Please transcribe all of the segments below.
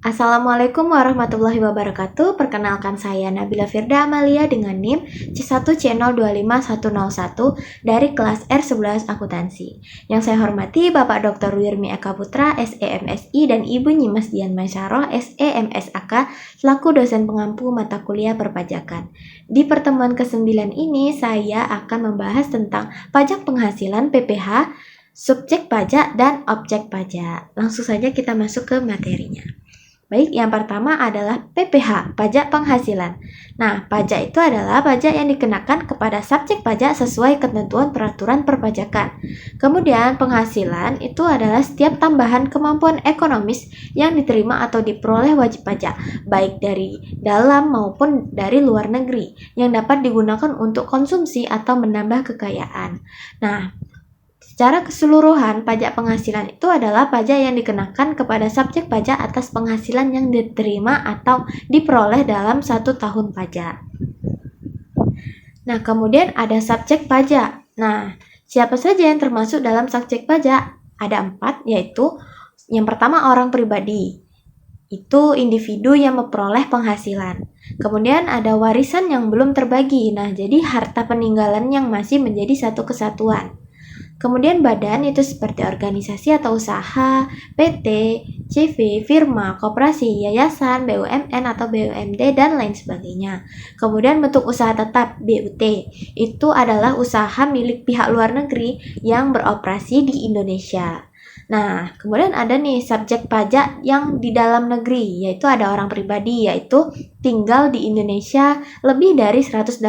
Assalamualaikum warahmatullahi wabarakatuh. Perkenalkan saya Nabila Firda Amalia dengan NIM C1C025101 dari kelas R11 Akuntansi. Yang saya hormati Bapak Dr. Wirmi Eka Putra, SEMSI, dan Ibu Nyimas Dian Masyarah, SEMSAK, selaku dosen pengampu mata kuliah perpajakan. Di pertemuan ke-9 ini, saya akan membahas tentang pajak penghasilan PPH, subjek pajak, dan objek pajak. Langsung saja kita masuk ke materinya. Baik, yang pertama adalah PPH, pajak penghasilan. Nah, pajak itu adalah pajak yang dikenakan kepada subjek pajak sesuai ketentuan peraturan perpajakan. Kemudian, penghasilan itu adalah setiap tambahan kemampuan ekonomis yang diterima atau diperoleh wajib pajak, baik dari dalam maupun dari luar negeri, yang dapat digunakan untuk konsumsi atau menambah kekayaan. Nah, secara keseluruhan, pajak penghasilan itu adalah pajak yang dikenakan kepada subjek pajak atas penghasilan yang diterima atau diperoleh dalam 1 tahun pajak. Nah, kemudian ada subjek pajak. Nah, siapa saja yang termasuk dalam subjek pajak? Ada 4, yaitu yang pertama orang pribadi. Itu individu yang memperoleh penghasilan. Kemudian ada warisan yang belum terbagi. Nah, jadi harta peninggalan yang masih menjadi satu kesatuan. Kemudian badan itu seperti organisasi atau usaha, PT, CV, firma, koperasi, yayasan, BUMN atau BUMD, dan lain sebagainya. Kemudian bentuk usaha tetap, BUT, itu adalah usaha milik pihak luar negeri yang beroperasi di Indonesia. Nah, kemudian ada nih subjek pajak yang di dalam negeri, yaitu ada orang pribadi, yaitu tinggal di Indonesia lebih dari 183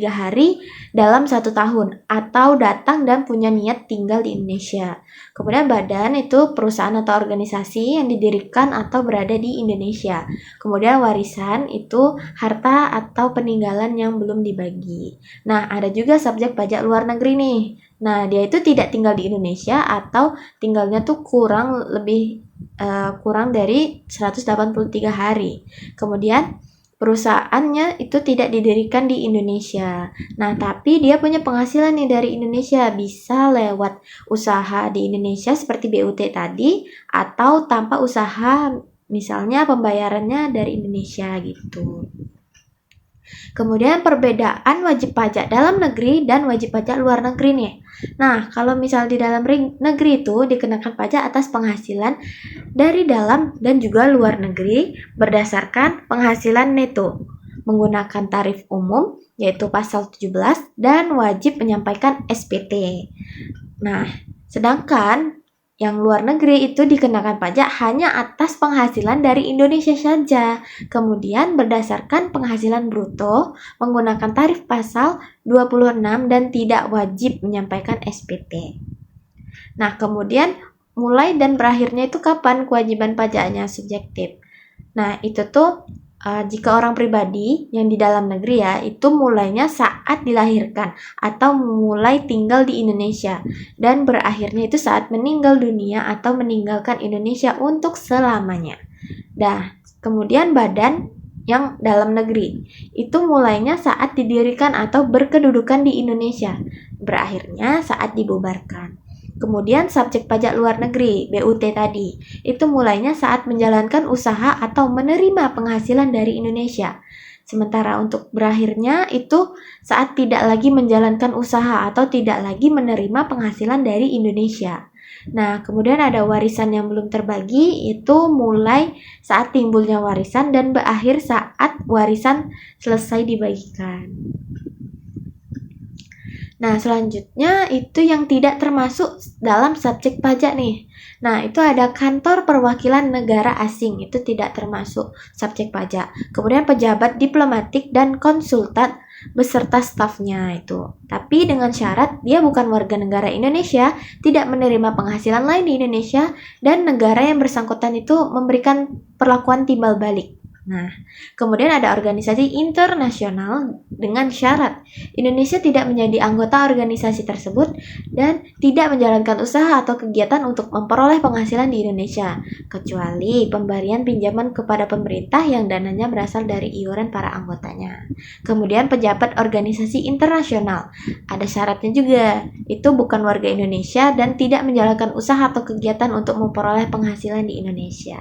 hari dalam 1 tahun, atau datang dan punya niat tinggal di Indonesia. Kemudian badan itu perusahaan atau organisasi yang didirikan atau berada di Indonesia. Kemudian warisan itu harta atau peninggalan yang belum dibagi. Nah, ada juga subjek pajak luar negeri nih. Nah, dia itu tidak tinggal di Indonesia atau tinggalnya tuh kurang dari 183 hari. Kemudian perusahaannya itu tidak didirikan di Indonesia. Nah, tapi dia punya penghasilan nih dari Indonesia, bisa lewat usaha di Indonesia seperti BUT tadi, atau tanpa usaha, misalnya pembayarannya dari Indonesia gitu. Kemudian perbedaan wajib pajak dalam negeri dan wajib pajak luar negeri nih. Nah, kalau misal di dalam negeri itu dikenakan pajak atas penghasilan dari dalam dan juga luar negeri berdasarkan penghasilan neto menggunakan tarif umum yaitu pasal 17 dan wajib menyampaikan SPT. Nah, sedangkan yang luar negeri itu dikenakan pajak hanya atas penghasilan dari Indonesia saja. Kemudian berdasarkan penghasilan bruto menggunakan tarif pasal 26 dan tidak wajib menyampaikan SPT. Nah, kemudian mulai dan berakhirnya itu kapan kewajiban pajaknya subjektif. Nah, itu tuh jika orang pribadi yang di dalam negeri ya, itu mulainya saat dilahirkan atau mulai tinggal di Indonesia dan berakhirnya itu saat meninggal dunia atau meninggalkan Indonesia untuk selamanya. Nah, kemudian badan yang dalam negeri itu mulainya saat didirikan atau berkedudukan di Indonesia, berakhirnya saat dibubarkan. Kemudian subjek pajak luar negeri, BUT tadi, itu mulainya saat menjalankan usaha atau menerima penghasilan dari Indonesia. Sementara untuk berakhirnya itu saat tidak lagi menjalankan usaha atau tidak lagi menerima penghasilan dari Indonesia. Nah, kemudian ada warisan yang belum terbagi, itu mulai saat timbulnya warisan dan berakhir saat warisan selesai dibagikan. Nah, selanjutnya itu yang tidak termasuk dalam subjek pajak nih. Nah, itu ada kantor perwakilan negara asing, itu tidak termasuk subjek pajak. Kemudian pejabat diplomatik dan konsultan beserta stafnya itu. Tapi dengan syarat dia bukan warga negara Indonesia, tidak menerima penghasilan lain di Indonesia, dan negara yang bersangkutan itu memberikan perlakuan timbal balik. Nah, kemudian ada organisasi internasional dengan syarat Indonesia tidak menjadi anggota organisasi tersebut dan tidak menjalankan usaha atau kegiatan untuk memperoleh penghasilan di Indonesia, kecuali pemberian pinjaman kepada pemerintah yang dananya berasal dari iuran para anggotanya. Kemudian pejabat organisasi internasional, ada syaratnya juga, itu bukan warga Indonesia dan tidak menjalankan usaha atau kegiatan untuk memperoleh penghasilan di Indonesia.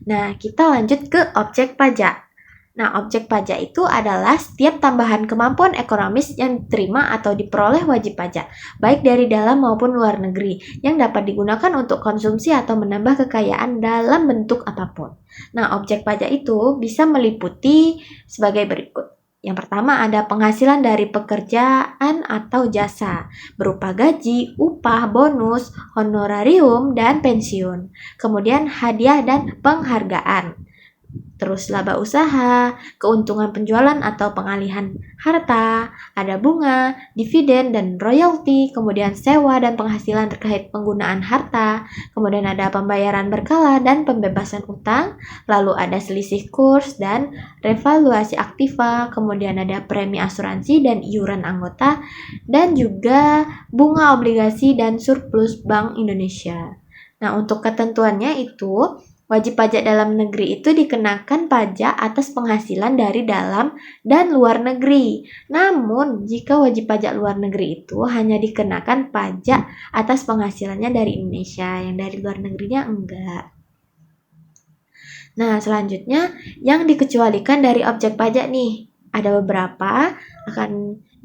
Nah, kita lanjut ke objek pajak. Nah, objek pajak itu adalah setiap tambahan kemampuan ekonomis yang diterima atau diperoleh wajib pajak, baik dari dalam maupun luar negeri, yang dapat digunakan untuk konsumsi atau menambah kekayaan dalam bentuk apapun. Nah, objek pajak itu bisa meliputi sebagai berikut. Yang pertama ada penghasilan dari pekerjaan atau jasa, berupa gaji, upah, bonus, honorarium, dan pensiun. Kemudian hadiah dan penghargaan. Terus laba usaha, keuntungan penjualan atau pengalihan harta, ada bunga, dividen dan royalti, kemudian sewa dan penghasilan terkait penggunaan harta, kemudian ada pembayaran berkala dan pembebasan utang, lalu ada selisih kurs dan revaluasi aktiva, kemudian ada premi asuransi dan iuran anggota, dan juga bunga obligasi dan surplus Bank Indonesia. Nah, untuk ketentuannya itu wajib pajak dalam negeri itu dikenakan pajak atas penghasilan dari dalam dan luar negeri. Namun, jika wajib pajak luar negeri itu hanya dikenakan pajak atas penghasilannya dari Indonesia, yang dari luar negerinya enggak. Nah, selanjutnya yang dikecualikan dari objek pajak nih. Ada beberapa,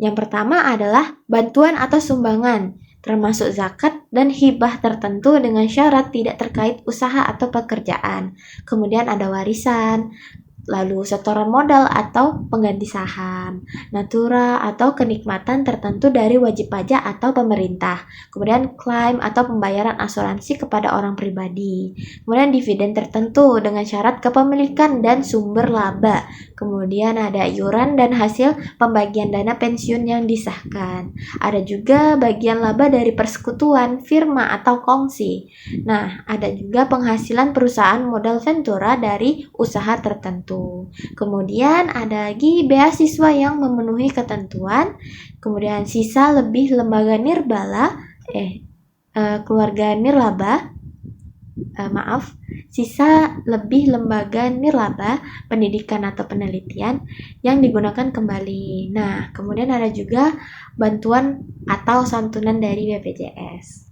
yang pertama adalah bantuan atau sumbangan, termasuk zakat dan hibah tertentu dengan syarat tidak terkait usaha atau pekerjaan. Kemudian ada warisan, lalu setoran modal atau pengganti saham, natura atau kenikmatan tertentu dari wajib pajak atau pemerintah, kemudian klaim atau pembayaran asuransi kepada orang pribadi, kemudian dividen tertentu dengan syarat kepemilikan dan sumber laba, kemudian ada iuran dan hasil pembagian dana pensiun yang disahkan, ada juga bagian laba dari persekutuan, firma atau kongsi. Nah, ada juga penghasilan perusahaan modal ventura dari usaha tertentu. Kemudian ada lagi beasiswa yang memenuhi ketentuan. Kemudian sisa lebih lembaga keluarga nirlaba. Sisa lebih lembaga nirlaba, pendidikan atau penelitian yang digunakan kembali. Nah, kemudian ada juga bantuan atau santunan dari BPJS.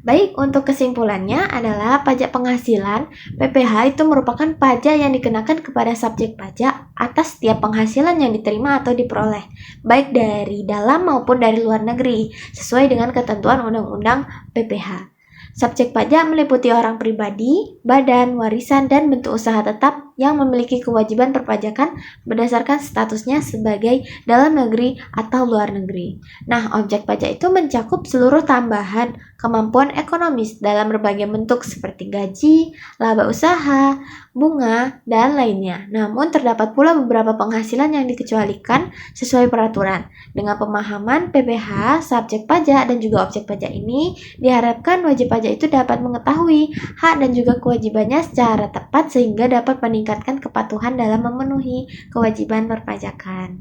Baik, untuk kesimpulannya adalah pajak penghasilan (PPh) itu merupakan pajak yang dikenakan kepada subjek pajak atas setiap penghasilan yang diterima atau diperoleh, baik dari dalam maupun dari luar negeri, sesuai dengan ketentuan Undang-Undang PPh. Subjek pajak meliputi orang pribadi, badan, warisan, dan bentuk usaha tetap yang memiliki kewajiban perpajakan berdasarkan statusnya sebagai dalam negeri atau luar negeri. Nah, objek pajak itu mencakup seluruh tambahan kemampuan ekonomis dalam berbagai bentuk seperti gaji, laba usaha, bunga, dan lainnya. Namun, terdapat pula beberapa penghasilan yang dikecualikan sesuai peraturan. Dengan pemahaman PPh, subjek pajak, dan juga objek pajak ini, diharapkan wajib pajak itu dapat mengetahui hak dan juga kewajibannya secara tepat sehingga dapat meningkatkan kepatuhan dalam memenuhi kewajiban perpajakan.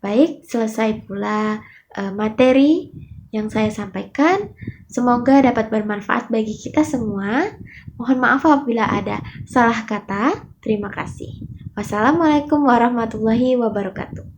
Baik, selesai pula materi yang saya sampaikan. Semoga dapat bermanfaat bagi kita semua. Mohon maaf apabila ada salah kata. Terima kasih. Wassalamualaikum warahmatullahi wabarakatuh.